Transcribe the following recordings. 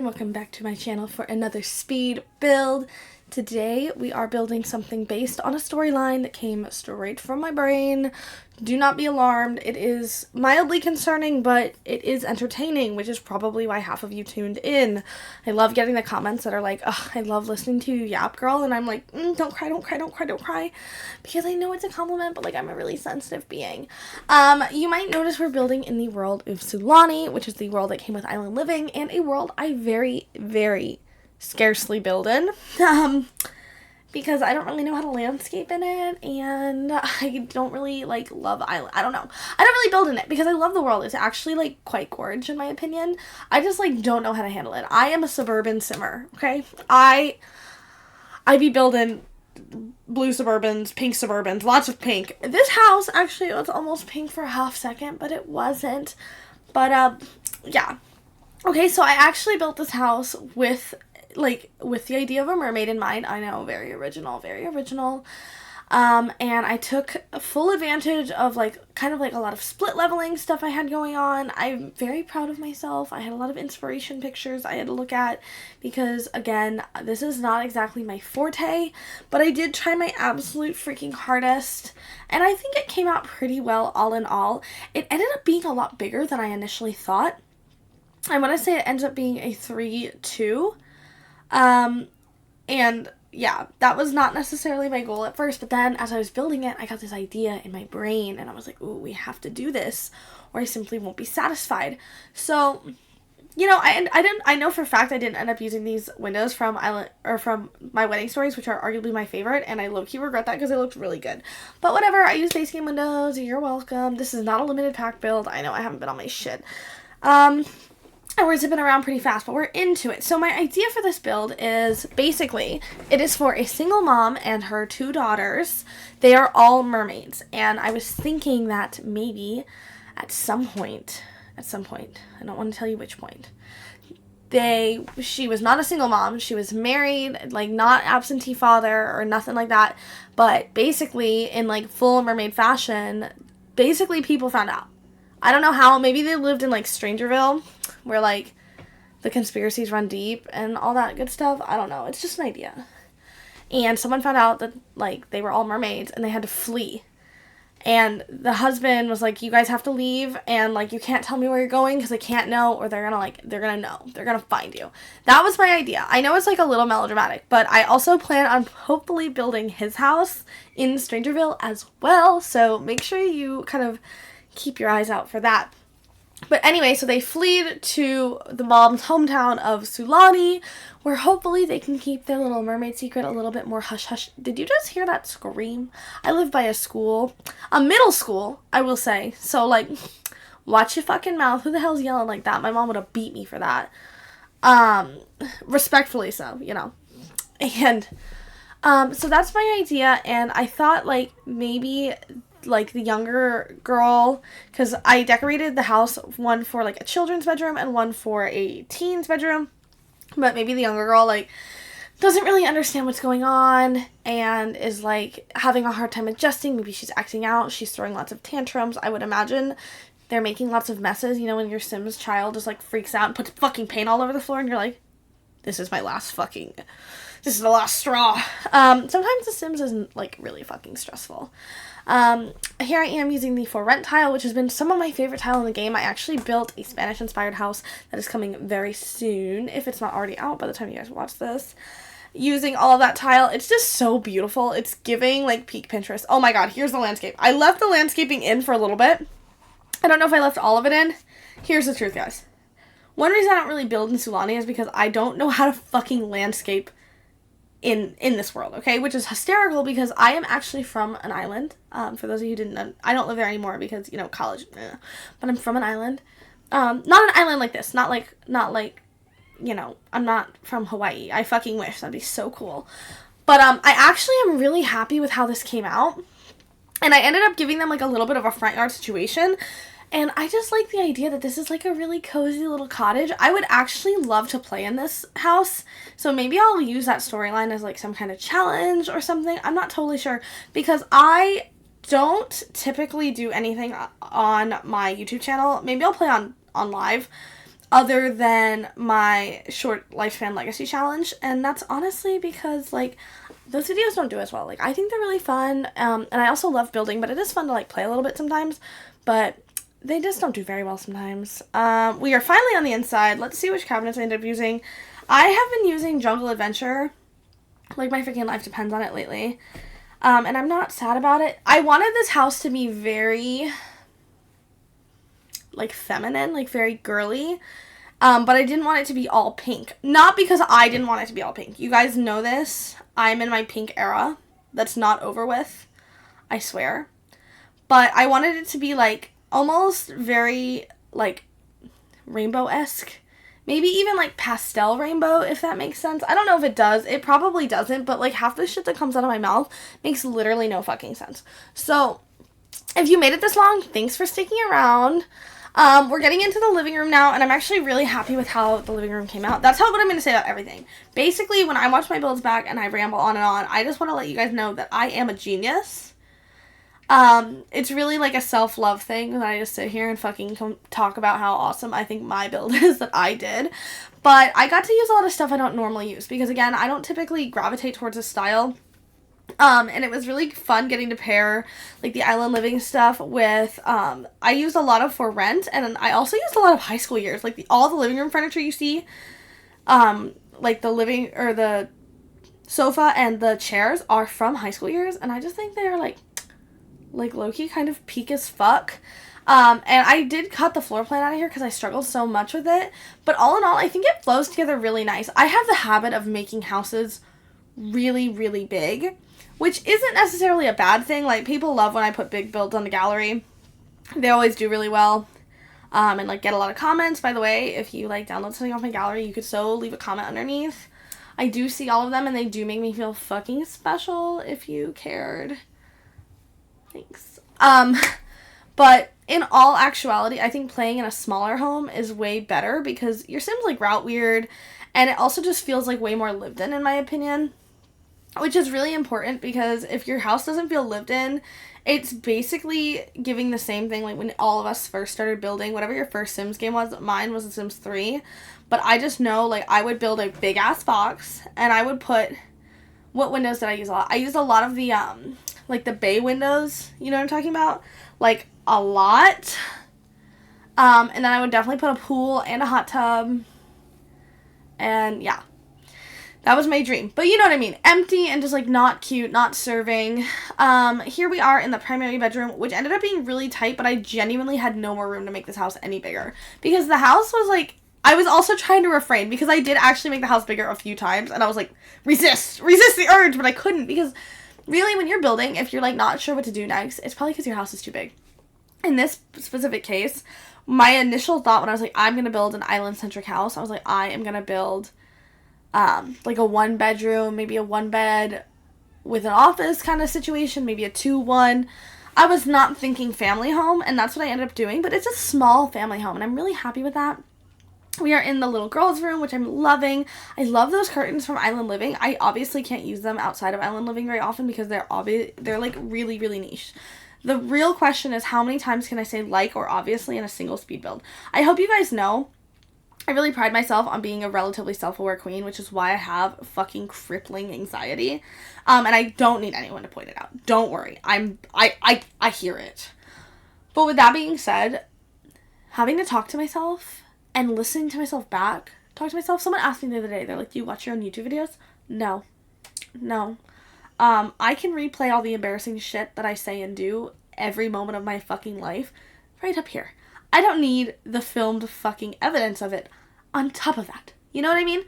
Welcome back to my channel for another speed build. Today we are building something based on a storyline that came straight from my brain. Do not be alarmed. It is mildly concerning, but it is entertaining, which is probably why half of you tuned in. I love getting the comments that are like, "Ugh, I love listening to you yap, girl," and I'm like, don't cry, don't cry, don't cry, don't cry, because I know it's a compliment, but like I'm a really sensitive being. You might notice we're building in the world of Sulani, which is the world that came with Island Living, and a world I very, very scarcely build in. Because I don't really know how to landscape in it, and I don't really, love Island. I don't know. I don't really build in it, because I love the world. It's actually, quite gorgeous, in my opinion. I just, don't know how to handle it. I am a suburban simmer, okay? I be building blue Suburbans, pink Suburbans, lots of pink. This house, actually, it was almost pink for a half second, but it wasn't. But, yeah. Okay, so I actually built this house with the idea of a mermaid in mind. I know, very original, very original. And I took full advantage of, kind of a lot of split leveling stuff I had going on. I'm very proud of myself. I had a lot of inspiration pictures I had to look at because, again, this is not exactly my forte, but I did try my absolute freaking hardest, and I think it came out pretty well all in all. It ended up being a lot bigger than I initially thought. I want to say it ends up being a 3-2. And yeah, that was not necessarily my goal at first, but then as I was building it, I got this idea in my brain, and I was like, ooh, we have to do this, or I simply won't be satisfied. So, I know for a fact I didn't end up using these windows from My Wedding Stories, which are arguably my favorite, and I low-key regret that because they looked really good. But whatever, I use base game windows, you're welcome. This is not a limited pack build. I know I haven't been on my shit. And we're zipping around pretty fast, but we're into it. So my idea for this build is basically, it is for a single mom and her 2 daughters. They are all mermaids, and I was thinking that maybe at some point, I don't want to tell you which point, she was not a single mom, she was married, not absentee father or nothing like that, but basically in full mermaid fashion, basically people found out. I don't know how, maybe they lived in Strangerville, where the conspiracies run deep and all that good stuff. I don't know, it's just an idea. And someone found out that they were all mermaids and they had to flee. And the husband was like, you guys have to leave, and you can't tell me where you're going because I can't know, or they're gonna know. They're gonna find you. That was my idea. I know it's a little melodramatic, but I also plan on hopefully building his house in Strangerville as well, so make sure you kind of keep your eyes out for that. But anyway, so they fled to the mom's hometown of Sulani, where hopefully they can keep their little mermaid secret a little bit more hush-hush. Did you just hear that scream? I live by a middle school, I will say. So, watch your fucking mouth. Who the hell's yelling like that? My mom would have beat me for that. Respectfully so, And, so that's my idea, and I thought, maybe the younger girl, because I decorated the house, one for a children's bedroom and one for a teen's bedroom, but maybe the younger girl doesn't really understand what's going on and is having a hard time adjusting. Maybe she's acting out, she's throwing lots of tantrums. I would imagine they're making lots of messes, when your Sims child just freaks out and puts fucking paint all over the floor and you're like, this is the last straw. Sometimes The Sims isn't really fucking stressful. Here I am using the For Rent tile, which has been some of my favorite tile in the game. I actually built a Spanish-inspired house that is coming very soon, if it's not already out by the time you guys watch this. Using all of that tile, it's just so beautiful. It's giving, peak Pinterest. Oh my god, here's the landscape. I left the landscaping in for a little bit. I don't know if I left all of it in. Here's the truth, guys. One reason I don't really build in Sulani is because I don't know how to fucking landscape in this world, okay? Which is hysterical because I am actually from an island. For those of you who didn't know, I don't live there anymore because, college, but I'm from an island. Not an island like this, not like, I'm not from Hawaii. I fucking wish, that'd be so cool. But, I actually am really happy with how this came out, and I ended up giving them, a little bit of a front yard situation. And I just like the idea that this is a really cozy little cottage. I would actually love to play in this house. So maybe I'll use that storyline as some kind of challenge or something. I'm not totally sure because I don't typically do anything on my YouTube channel. Maybe I'll play on live. other than my short lifespan legacy challenge, and that's honestly because, like, those videos don't do as well. Like, I think they're really fun, and I also love building, but it is fun to, like, play a little bit sometimes, but they just don't do very well sometimes. We are finally on the inside. Let's see which cabinets I end up using. I have been using Jungle Adventure. Like, my freaking life depends on it lately. And I'm not sad about it. I wanted this house to be very, like, feminine, like, very girly. But I didn't want it to be all pink. Not because I didn't want it to be all pink. You guys know this. I'm in my pink era. That's not over with. I swear. But I wanted it to be, like, almost very, like, rainbow-esque. Maybe even, like, pastel rainbow, if that makes sense. I don't know if it does. It probably doesn't. But, like, half the shit that comes out of my mouth makes literally no fucking sense. So, if you made it this long, thanks for sticking around. We're getting into the living room now, and I'm actually really happy with how the living room came out. That's what I'm going to say about everything. Basically, when I watch my builds back and I ramble on and on, I just want to let you guys know that I am a genius. It's really like a self-love thing that I just sit here and fucking talk about how awesome I think my build is that I did. But I got to use a lot of stuff I don't normally use because, again, I don't typically gravitate towards a style. And it was really fun getting to pair, like, the island living stuff with, I used a lot of For Rent, and I also used a lot of High School Years. Like, all the living room furniture you see, like, the sofa and the chairs are from High School Years, and I just think they are, like low-key kind of peak as fuck. And I did cut the floor plan out of here because I struggled so much with it. But all in all, I think it flows together really nice. I have the habit of making houses really, really big, which isn't necessarily a bad thing. Like, people love when I put big builds on the gallery. They always do really well. And, like, get a lot of comments. By the way, if you, like, download something off my gallery, you could so leave a comment underneath. I do see all of them, and they do make me feel fucking special if you cared. Thanks. But in all actuality, I think playing in a smaller home is way better because your Sims, like, route weird, and it also just feels, like, way more lived in my opinion, which is really important because if your house doesn't feel lived in, it's basically giving the same thing, like, when all of us first started building, whatever your first Sims game was. Mine was The Sims 3, but I just know, like, I would build a big-ass box, and I would put, what windows did I use a lot? I used a lot of the, like, the bay windows, you know what I'm talking about? Like, a lot. And then I would definitely put a pool and a hot tub. And, yeah. That was my dream. But you know what I mean. Empty and just, like, not cute, not serving. Here we are in the primary bedroom, which ended up being really tight, but I genuinely had no more room to make this house any bigger. Because the house was, like, I was also trying to refrain, because I did actually make the house bigger a few times, and I was like, resist the urge, but I couldn't, because really, when you're building, if you're, like, not sure what to do next, it's probably because your house is too big. In this specific case, my initial thought when I was like, I'm going to build an island-centric house, I was like, I am going to build, like, a one-bedroom, maybe a one-bed with an office kind of situation, maybe a 2-1. I was not thinking family home, and that's what I ended up doing, but it's a small family home, and I'm really happy with that. We are in the little girl's room, which I'm loving. I love those curtains from Island Living. I obviously can't use them outside of Island Living very often because they're like really, really niche. The real question is, how many times can I say like or obviously in a single speed build? I hope you guys know I really pride myself on being a relatively self-aware queen, which is why I have fucking crippling anxiety. And I don't need anyone to point it out. Don't worry. I hear it. But with that being said, having to talk to myself and listening to myself back, someone asked me the other day, they're like, do you watch your own YouTube videos? No. I can replay all the embarrassing shit that I say and do every moment of my fucking life right up here. I don't need the filmed fucking evidence of it on top of that. You know what I mean?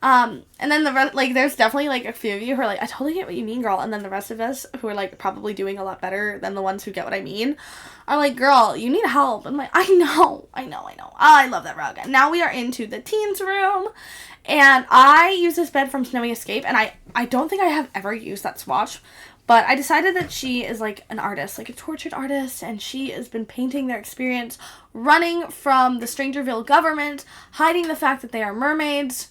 And then there's definitely, like, a few of you who are like, I totally get what you mean, girl. And then the rest of us who are, like, probably doing a lot better than the ones who get what I mean are like, girl, you need help. I'm like, I know. I love that rug. And now we are into the teens room. And I use this bed from Snowy Escape. And I don't think I have ever used that swatch. But I decided that she is, like, an artist, like a tortured artist, and she has been painting their experience running from the Strangerville government, hiding the fact that they are mermaids.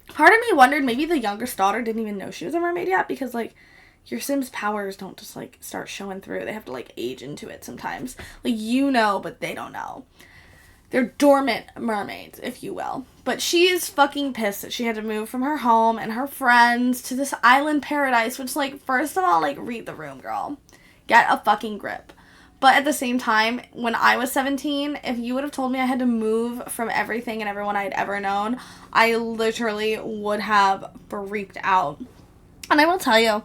Part of me wondered maybe the youngest daughter didn't even know she was a mermaid yet, because, like, your Sims' powers don't just, like, start showing through. They have to, like, age into it sometimes. Like, you know, but they don't know. They're dormant mermaids, if you will. But she is fucking pissed that she had to move from her home and her friends to this island paradise, which, like, first of all, like, read the room, girl. Get a fucking grip. But at the same time, when I was 17, if you would have told me I had to move from everything and everyone I'd ever known, I literally would have freaked out. And I will tell you,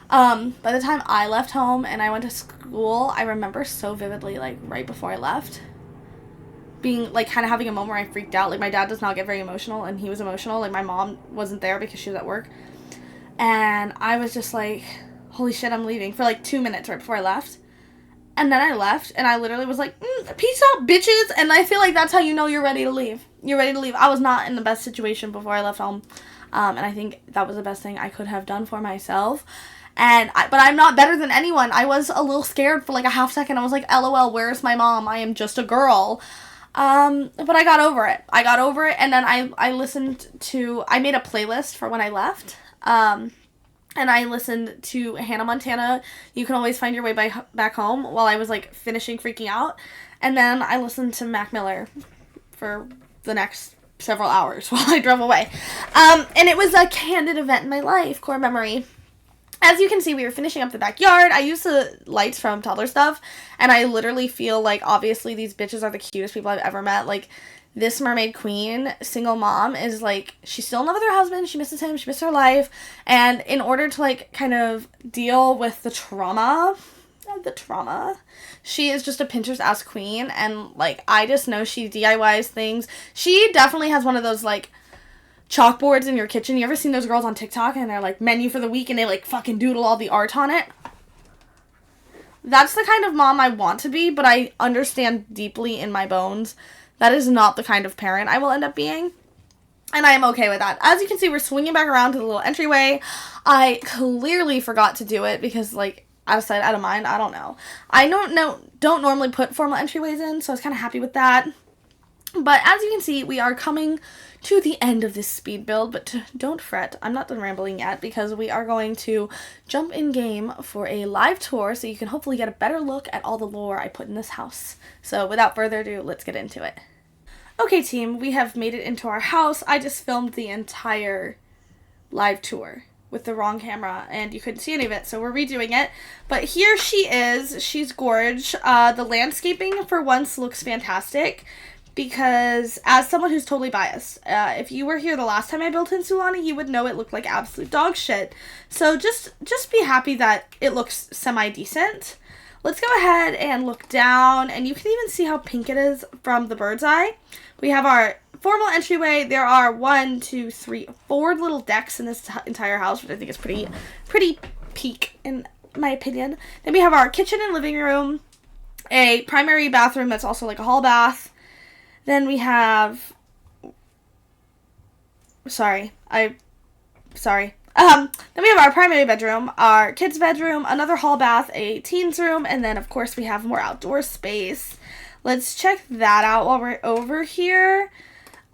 by the time I left home and I went to school, I remember so vividly, like, right before I left, being, like, kind of having a moment where I freaked out. Like, my dad does not get very emotional, and he was emotional. Like, my mom wasn't there because she was at work. And I was just like, holy shit, I'm leaving, for, like, 2 minutes right before I left. And then I left, and I literally was like, peace out, bitches. And I feel like that's how you know you're ready to leave. You're ready to leave. I was not in the best situation before I left home. And I think that was the best thing I could have done for myself. But I'm not better than anyone. I was a little scared for, like, a half second. I was like, LOL, where's my mom? I am just a girl. But I got over it. And then I made a playlist for when I left. And I listened to Hannah Montana, You Can Always Find Your Way Back Home, while I was, like, finishing freaking out. And then I listened to Mac Miller for the next several hours while I drove away. And it was a candid event in my life, core memory. As you can see, we were finishing up the backyard. I used the lights from Toddler Stuff, and I literally feel like, obviously, these bitches are the cutest people I've ever met. Like, this mermaid queen, single mom, is, like, she's still in love with her husband. She misses him. She misses her life. And in order to, like, kind of deal with the trauma, she is just a Pinterest-ass queen. And, like, I just know she DIYs things. She definitely has one of those, like, chalkboards in your kitchen. You ever seen those girls on TikTok and they're like, menu for the week, and they, like, fucking doodle all the art on it? That's the kind of mom I want to be, but I understand deeply in my bones that is not the kind of parent I will end up being. And I am okay with that. As you can see, we're swinging back around to the little entryway. I clearly forgot to do it because, like, out of sight, out of mind, I don't know. I don't normally put formal entryways in, so I was kind of happy with that. But as you can see, we are coming to the end of this speed build, but don't fret, I'm not done rambling yet, because we are going to jump in game for a live tour so you can hopefully get a better look at all the lore I put in this house. So without further ado, let's get into it. Okay, team, we have made it into our house. I just filmed the entire live tour with the wrong camera, and you couldn't see any of it, so we're redoing it. But here she is. She's gorge. The landscaping, for once, looks fantastic. Because, as someone who's totally biased, if you were here the last time I built in Sulani, you would know it looked like absolute dog shit. So just be happy that it looks semi-decent. Let's go ahead and look down, and you can even see how pink it is from the bird's eye. We have our formal entryway. There are 4 little decks in this entire house, which I think is pretty peak, in my opinion. Then we have our kitchen and living room, a primary bathroom that's also like a hall bath. Then we have, then we have our primary bedroom, our kids' bedroom, another hall bath, a teens room, and then, of course, we have more outdoor space. Let's check that out while we're over here.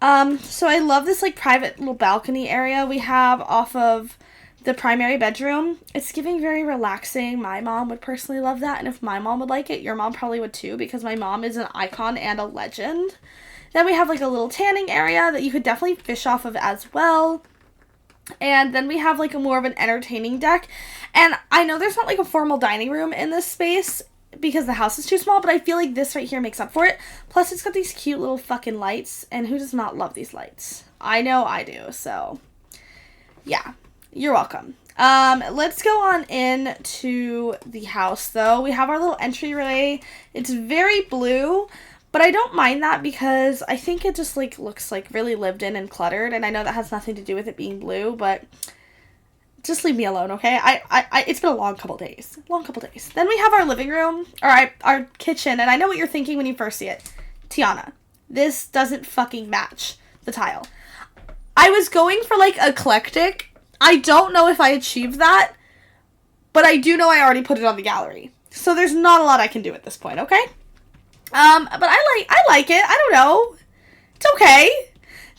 So I love this, like, private little balcony area we have off of the primary bedroom. It's giving very relaxing. My mom would personally love that, and if my mom would like it, your mom probably would too, because my mom is an icon and a legend. Then we have, like, a little tanning area that you could definitely fish off of as well. And then we have, like, more of an entertaining deck. And I know there's not, like, a formal dining room in this space because the house is too small, but I feel like this right here makes up for it. Plus, it's got these cute little fucking lights, and who does not love these lights? I know I do, so yeah, you're welcome. Let's go on in to the house, though. We have our little entryway. It's very blue, but I don't mind that because I think it just, like, looks, like, really lived in and cluttered, and I know that has nothing to do with it being blue, but just leave me alone, okay? It's been a long couple days. Then we have our living room, or our kitchen, and I know what you're thinking when you first see it. Tiana, this doesn't fucking match the tile. I was going for, like, eclectic. I don't know if I achieved that, but I do know I already put it on the gallery. So there's not a lot I can do at this point, okay? But I like it. I don't know. It's okay.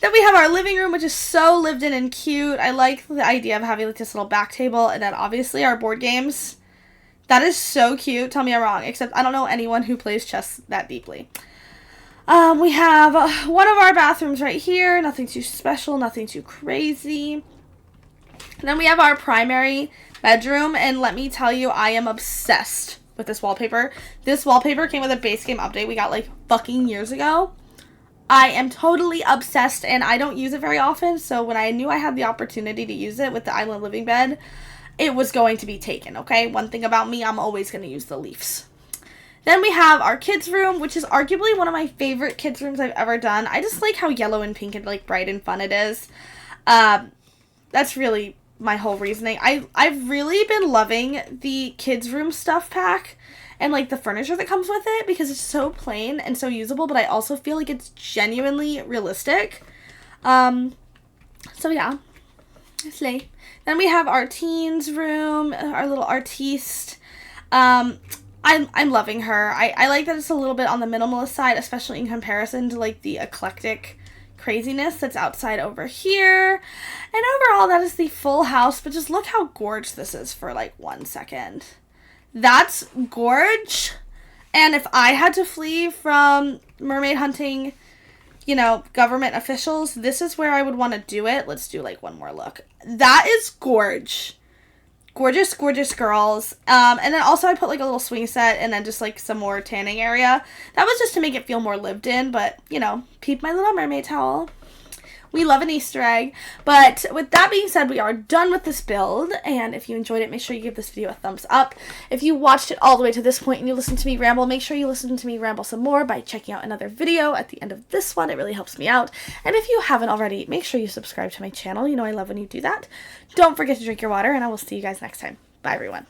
Then we have our living room, which is so lived in and cute. I like the idea of having, like, this little back table, and then obviously our board games. That is so cute. Tell me I'm wrong, except I don't know anyone who plays chess that deeply. We have one of our bathrooms right here. Nothing too special, nothing too crazy. And then we have our primary bedroom, and let me tell you, I am obsessed with this wallpaper. This wallpaper came with a base game update we got like fucking years ago. I am totally obsessed, and I don't use it very often, so when I knew I had the opportunity to use it with the island living bed, it was going to be taken, okay? One thing about me, I'm always going to use the leaves. Then we have our kids' room, which is arguably one of my favorite kids' rooms I've ever done. I just like how yellow and pink and like bright and fun it is. That's really my whole reasoning. I've really been loving the kids' room stuff pack and like the furniture that comes with it because it's so plain and so usable, but I also feel like it's genuinely realistic. So yeah, slay. Then we have our teens room, our little artiste. I'm loving her. I like that it's a little bit on the minimalist side, especially in comparison to like the eclectic craziness that's outside over here. And overall, that is the full house, but just look how gorge this is for like 1 second. That's gorge. And if I had to flee from mermaid hunting, you know, government officials, this is where I would want to do it. Let's do like one more look. That is gorge. Gorgeous, gorgeous girls. And then also I put like a little swing set and then just like some more tanning area. That was just to make it feel more lived in, but you know, peep my little mermaid towel. We love an Easter egg. But with that being said, we are done with this build. And if you enjoyed it, make sure you give this video a thumbs up. If you watched it all the way to this point and you listened to me ramble, make sure you listen to me ramble some more by checking out another video at the end of this one. It really helps me out. And if you haven't already, make sure you subscribe to my channel. You know I love when you do that. Don't forget to drink your water, and I will see you guys next time. Bye, everyone.